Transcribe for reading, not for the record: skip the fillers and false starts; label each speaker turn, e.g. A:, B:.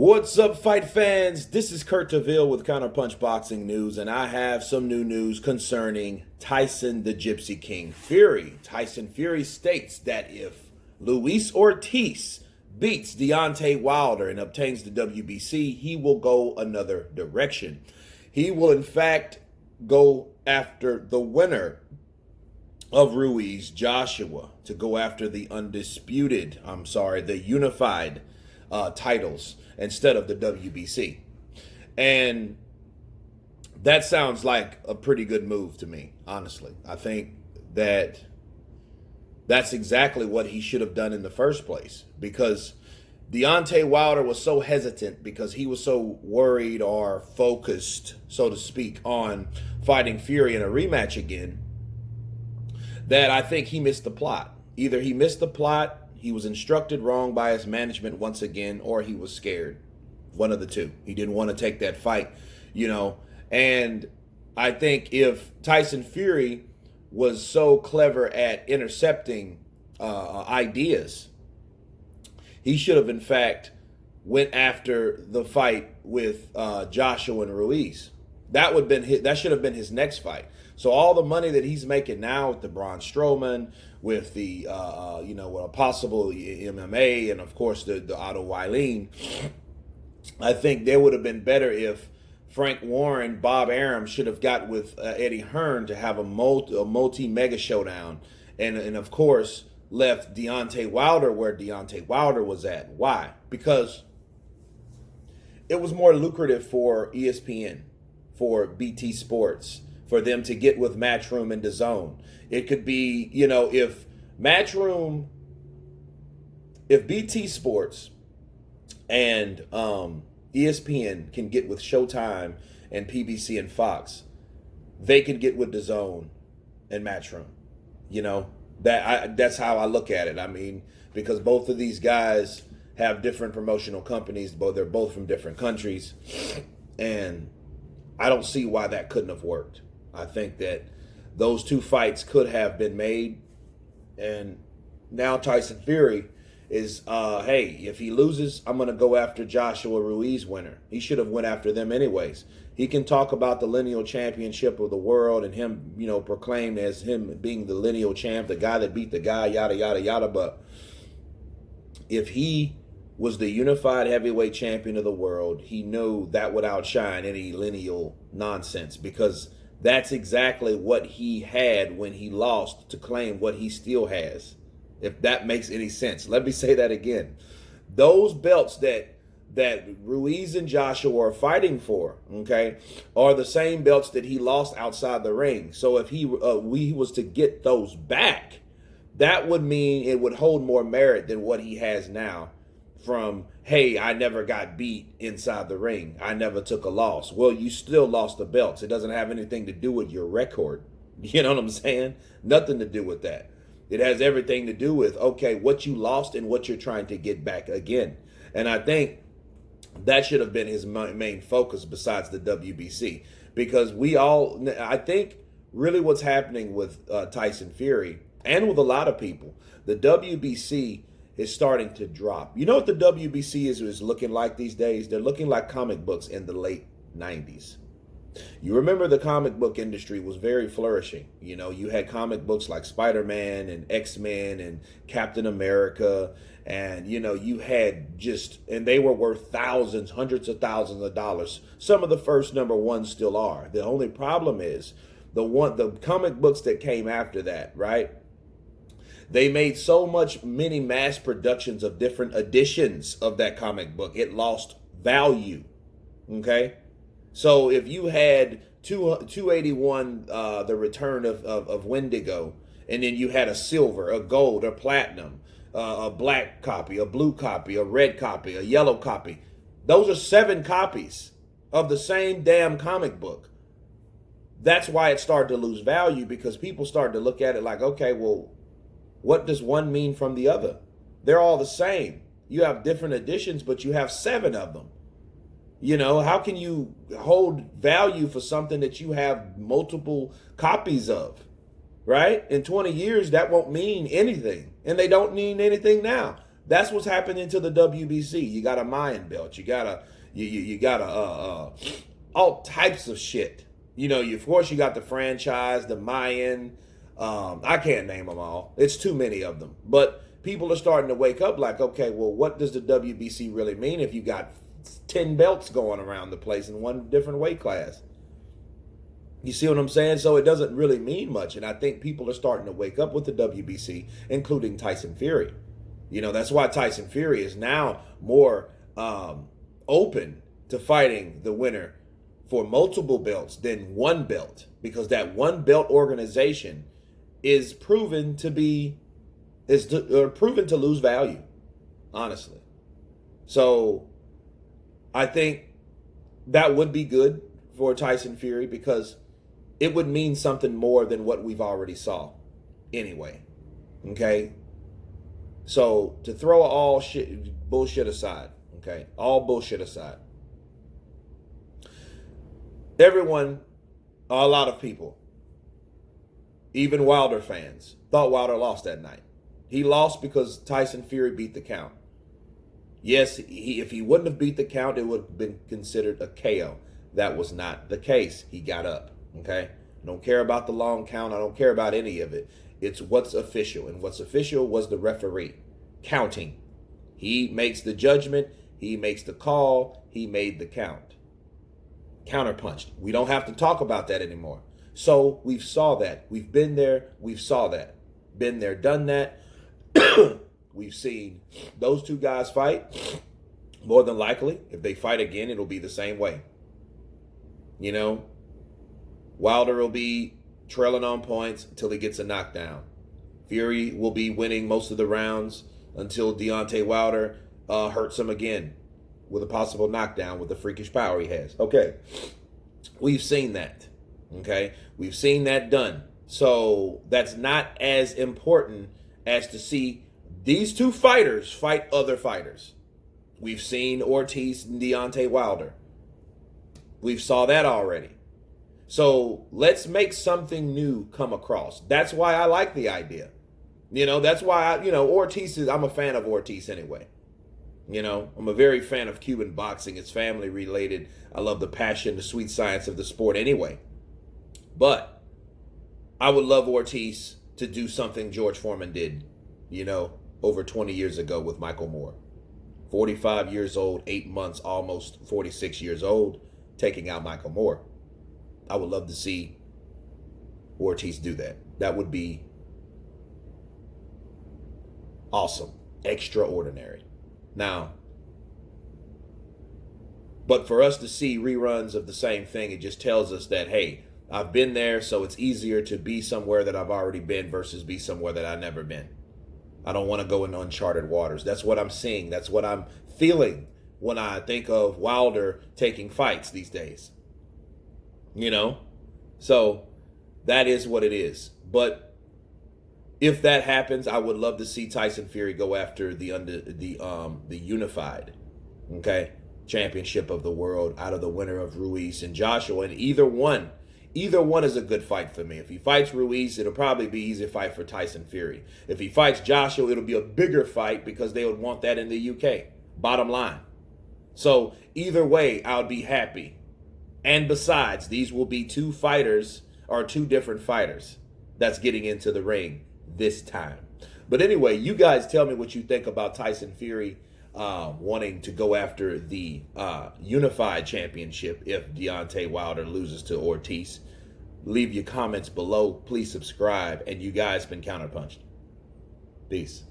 A: What's up, fight fans? This is Kurt DeVille with Counterpunch Boxing News, and I have some new news concerning Tyson the Gypsy King Fury. Tyson Fury states that if Luis Ortiz beats Deontay Wilder and obtains the WBC, he will go another direction. He will, in fact, go after the winner of Ruiz, Joshua, to go after the the unified titles instead of the WBC. And that sounds like a pretty good move to me, honestly. I think that that's exactly what he should have done in the first place, because Deontay Wilder was so hesitant because he was so worried or focused, so to speak, on fighting Fury in a rematch again, that I think he missed the plot. Either he missed the plot, he was instructed wrong by his management once again, or he was scared. One of the two. He didn't want to take that fight, And I think if Tyson Fury was so clever at intercepting ideas, he should have, in fact, went after the fight with Joshua and Ruiz. That should have been his next fight. So all the money that he's making now with the Braun Strowman, with the with a possible MMA, and of course the Otto Wylien, I think there would have been better if Frank Warren, Bob Arum should have got with Eddie Hearn to have a multi-mega showdown, and of course left Deontay Wilder where Deontay Wilder was at. Why? Because it was more lucrative for ESPN, for BT Sports, for them to get with Matchroom and DAZN. It could be, if BT Sports and ESPN can get with Showtime and PBC and Fox, they can get with DAZN and Matchroom. That's how I look at it. I mean, because both of these guys have different promotional companies, but they're both from different countries, and I don't see why that couldn't have worked. I think that those two fights could have been made, and now Tyson Fury is, hey, if he loses, I'm going to go after Joshua Ruiz winner. He should have went after them anyways. He can talk about the lineal championship of the world and him, proclaimed as him being the lineal champ, the guy that beat the guy, yada, yada, yada. But if he was the unified heavyweight champion of the world, he knew that would outshine any lineal nonsense, because that's exactly what he had when he lost to claim what he still has. If that makes any sense. Let me say that again. Those belts that Ruiz and Joshua are fighting for, okay, are the same belts that he lost outside the ring. So if he was to get those back, that would mean it would hold more merit than what he has now. From, hey, I never got beat inside the ring, I never took a loss. Well, you still lost the belts. It doesn't have anything to do with your record. You know what I'm saying? Nothing to do with that. It has everything to do with, okay, what you lost and what you're trying to get back again. And I think that should have been his main focus besides the WBC. Because I think really what's happening with Tyson Fury, and with a lot of people, the WBC is starting to drop. You know what the WBC is looking like these days? They're looking like comic books in the late 90s. You remember the comic book industry was very flourishing. You had comic books like Spider-Man and X-Men and Captain America, and you had and they were worth thousands, hundreds of thousands of dollars. Some of the first number ones still are. The only problem is the comic books that came after that, right? They made many mass productions of different editions of that comic book. It lost value, okay? So if you had 281, the return of Wendigo, and then you had a silver, a gold, a platinum, a black copy, a blue copy, a red copy, a yellow copy. Those are 7 copies of the same damn comic book. That's why it started to lose value, because people started to look at it like, okay, well, what does one mean from the other? They're all the same. You have different editions, but you have 7 of them. How can you hold value for something that you have multiple copies of, right? In 20 years, that won't mean anything. And they don't mean anything now. That's what's happening to the WBC. You got a Mayan belt. You got all types of shit. You know, of course you got the franchise, the Mayan. I can't name them all. It's too many of them. But people are starting to wake up like, okay, well, what does the WBC really mean if you got 10 belts going around the place in one different weight class? You see what I'm saying? So it doesn't really mean much. And I think people are starting to wake up with the WBC, including Tyson Fury. You know, that's why Tyson Fury is now more open to fighting the winner for multiple belts than one belt, because that one belt organization is proven to lose value, honestly. So I think that would be good for Tyson Fury, because it would mean something more than what we've already saw anyway. Okay? So to throw all bullshit aside, okay? All bullshit aside. Everyone, a lot of people, even Wilder fans, thought Wilder lost that night. He lost because Tyson Fury beat the count. Yes, if he wouldn't have beat the count, it would have been considered a KO. That was not the case. He got up, okay? I don't care about the long count. I don't care about any of it. It's what's official. And what's official was the referee counting. He makes the judgment. He makes the call. He made the count. Counterpunched. We don't have to talk about that anymore. So we've saw that. We've been there. We've saw that. Been there, done that. We've seen those two guys fight. More than likely, if they fight again, it'll be the same way. You know, Wilder will be trailing on points until he gets a knockdown. Fury will be winning most of the rounds until Deontay Wilder hurts him again with a possible knockdown with the freakish power he has. Okay, we've seen that. Okay, we've seen that done. So that's not as important as to see these two fighters fight other fighters. We've seen Ortiz and Deontay Wilder. We've saw that already. So let's make something new come across. That's why I like the idea. You know, that's why, Ortiz I'm a fan of Ortiz anyway. You know, I'm a very fan of Cuban boxing. It's family related. I love the passion, the sweet science of the sport anyway. But I would love Ortiz to do something George Foreman did, over 20 years ago with Michael Moore. 45 years old, 8 months, almost 46 years old, taking out Michael Moore. I would love to see Ortiz do that. That would be awesome. Extraordinary. Now, but for us to see reruns of the same thing, it just tells us that, hey, I've been there, so it's easier to be somewhere that I've already been versus be somewhere that I've never been. I don't want to go into uncharted waters. That's what I'm seeing. That's what I'm feeling when I think of Wilder taking fights these days. So that is what it is. But if that happens, I would love to see Tyson Fury go after the unified, championship of the world out of the winner of Ruiz and Joshua. And either one is a good fight for me. If he fights Ruiz, it'll probably be an easy fight for Tyson Fury. If he fights Joshua, it'll be a bigger fight because they would want that in the UK. Bottom line. So either way, I would be happy. And besides, these will be two different fighters that's getting into the ring this time. But anyway, you guys tell me what you think about Tyson Fury wanting to go after the unified championship if Deontay Wilder loses to Ortiz. Leave your comments below. Please subscribe. And you guys been counterpunched. Peace.